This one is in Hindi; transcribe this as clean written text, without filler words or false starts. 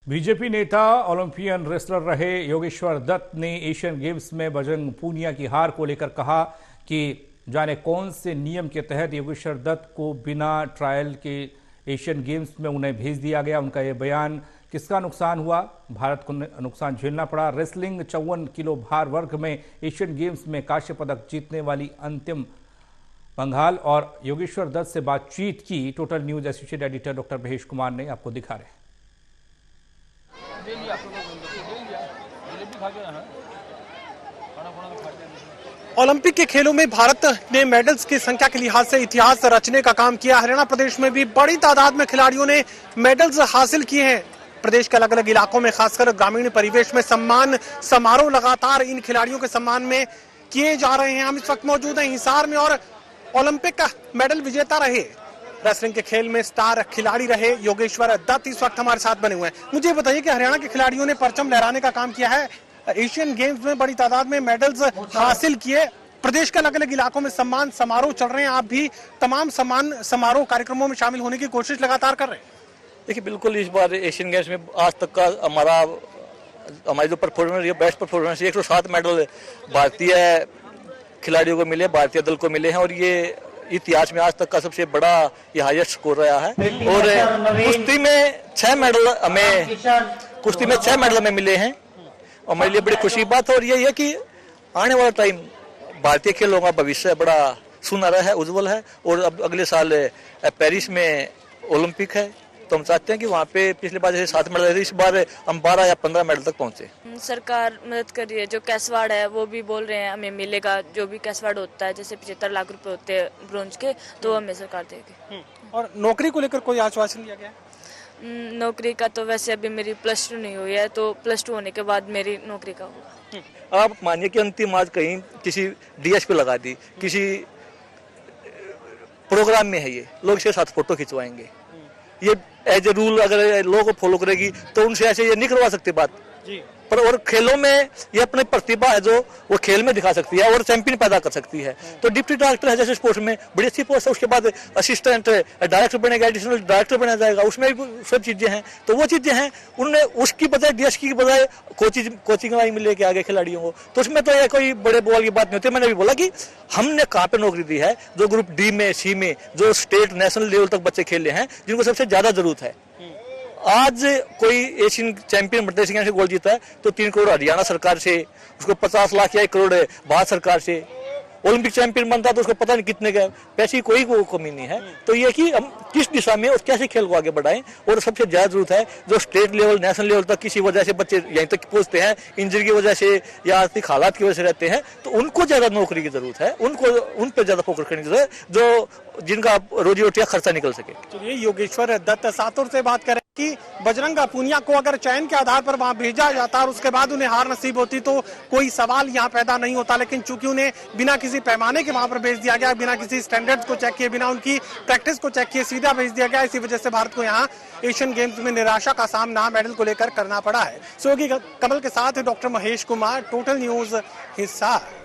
बीजेपी नेता ओलंपियन रेसलर रहे योगेश्वर दत्त ने एशियन गेम्स में बजरंग पूनिया की हार को लेकर कहा कि जाने कौन से नियम के तहत योगेश्वर दत्त को बिना ट्रायल के एशियन गेम्स में उन्हें भेज दिया गया। उनका यह बयान, किसका नुकसान हुआ? भारत को नुकसान झेलना पड़ा। रेसलिंग 54 किलो भार वर्ग में एशियन गेम्स में कांस्य पदक जीतने वाली अंतिम पंघाल और योगेश्वर दत्त से बातचीत की total news associate editor doctor Mahesh Kumar ने आपको दिखा रहे हैं। ओलंपिक के खेलों में भारत ने मेडल्स की संख्या के लिहाज से इतिहास रचने का काम किया। हरियाणा प्रदेश में भी बड़ी तादाद में खिलाड़ियों ने मेडल्स हासिल किए हैं। प्रदेश के अलग अलग इलाकों में, खासकर ग्रामीण परिवेश में सम्मान समारोह लगातार इन खिलाड़ियों के सम्मान में किए जा रहे हैं। हम इस वक्त मौजूद हैं हिसार में और ओलंपिक का मेडल विजेता रहे, रेसलिंग के खेल में स्टार खिलाड़ी रहे योगेश्वर दत्त इस वक्त हमारे साथ बने हुए हैं। मुझे बताइए कि हरियाणा के खिलाड़ियों ने परचम लहराने का काम किया है, एशियन गेम्स में बड़ी तादाद में मेडल्स हासिल किए। प्रदेश के अलग अलग इलाकों में सम्मान समारोह चल रहे हैं, आप भी तमाम सम्मान समारोह कार्यक्रमों में शामिल होने की कोशिश लगातार कर रहे हैं। देखिए, बिल्कुल इस बार एशियन गेम्स में आज तक का हमारी जो परफॉर्मेंस है, बेस्ट परफॉर्मेंस, 107 मेडल भारतीय खिलाड़ियों को मिले, भारतीय दल को मिले हैं और ये इतिहास में आज तक का सबसे बड़ा ये हाईएस्ट स्कोर रहा है। और कुश्ती में 6 मेडल हमें मिले हैं और मेरे लिए बड़ी खुशी की बात है। और ये है कि आने वाला टाइम भारतीय खेलों का भविष्य बड़ा सुनहरा है, उज्जवल है। और अब अगले साल पेरिस में ओलंपिक है, तो हम चाहते हैं कि वहाँ पे पिछले बार जैसे 7 मेडल थे, इस बार हम 12 या 15 मेडल तक पहुँचे। सरकार मदद कर रही है। जो कैसवाड़ है वो भी बोल रहे हैं हमें मिलेगा, जो भी कैसवाड़ होता है, जैसे 75 लाख रुपए होते हैं ब्रोंज के, तो हमें सरकार देगी। और नौकरी को लेकर कोई आश्वासन दिया गया? नौकरी का तो वैसे अभी मेरी +2 नहीं हुई है, तो +2 होने के बाद मेरी नौकरी का होगा। आप मानिए कि अंतिम आज कहीं किसी डीएस पे लगा दी, किसी प्रोग्राम में है, ये लोग इसके साथ फोटो खिंचवाएंगे। ये एज ए रूल अगर लोगों को फॉलो करेगी तो उनसे ऐसे ये नहीं करवा सकती बात जी। पर और खेलों में ये अपनी प्रतिभा है जो वो खेल में दिखा सकती है और चैंपियन पैदा कर सकती है। तो डिप्टी डायरेक्टर है जैसे स्पोर्ट्स में बड़ी अच्छी पोस्ट है, उसके बाद असिस्टेंट डायरेक्टर बनेगा, एडिशनल डायरेक्टर बना जाएगा, उसमें भी सब चीजें हैं। तो वो चीजें हैं, उन्होंने उसकी बजाय डीएस की बजाय कोचिंग लाइन में लेके आगे खिलाड़ियों को, तो उसमें तो ये कोई बड़े बवाल की बात नहीं होती। मैंने भी बोला कि हमने कहाँ पे नौकरी दी है, जो ग्रुप डी में, सी में, जो स्टेट नेशनल लेवल तक बच्चे खेले हैं, जिनको सबसे ज्यादा जरूरत है। आज कोई एशियन चैंपियन बनते से गोल्ड जीता है तो 3 करोड़ हरियाणा सरकार से, उसको 50 लाख या 1 करोड़ भारत सरकार से। ओलंपिक चैंपियन बनता तो उसको पता नहीं कितने का, पैसे कोई कमी नहीं है। तो ये कि हम किस दिशा में और कैसे खेल को आगे बढ़ाएं। और सबसे ज्यादा जरूरत है जो स्टेट लेवल, नेशनल लेवल तक किसी वजह से बच्चे यहीं तक पहुंचते हैं, इंजरी की वजह से या आर्थिक हालात की वजह से रहते हैं, तो उनको ज्यादा नौकरी की जरूरत है, उन पर ज्यादा फोकस करने की जरूरत है, जो जिनका रोजी रोटी खर्चा निकल सके। चलिए, योगेश्वर दत्त सातुर से बात करें कि बजरंग पूनिया को अगर चयन के आधार पर वहां भेजा जाता और उसके बाद उन्हें हार नसीब होती तो कोई सवाल यहां पैदा नहीं होता। लेकिन चूंकि उन्हें बिना किसी पैमाने के वहां पर भेज दिया गया, बिना किसी स्टैंडर्ड्स को चेक किए, बिना उनकी प्रैक्टिस को चेक किए सीधा भेज दिया गया, इसी वजह से भारत को यहां एशियन गेम्स में निराशा का सामना मेडल को लेकर करना पड़ा है। सहयोगी कमल के साथ doctor Mahesh Kumar, total news Hisar.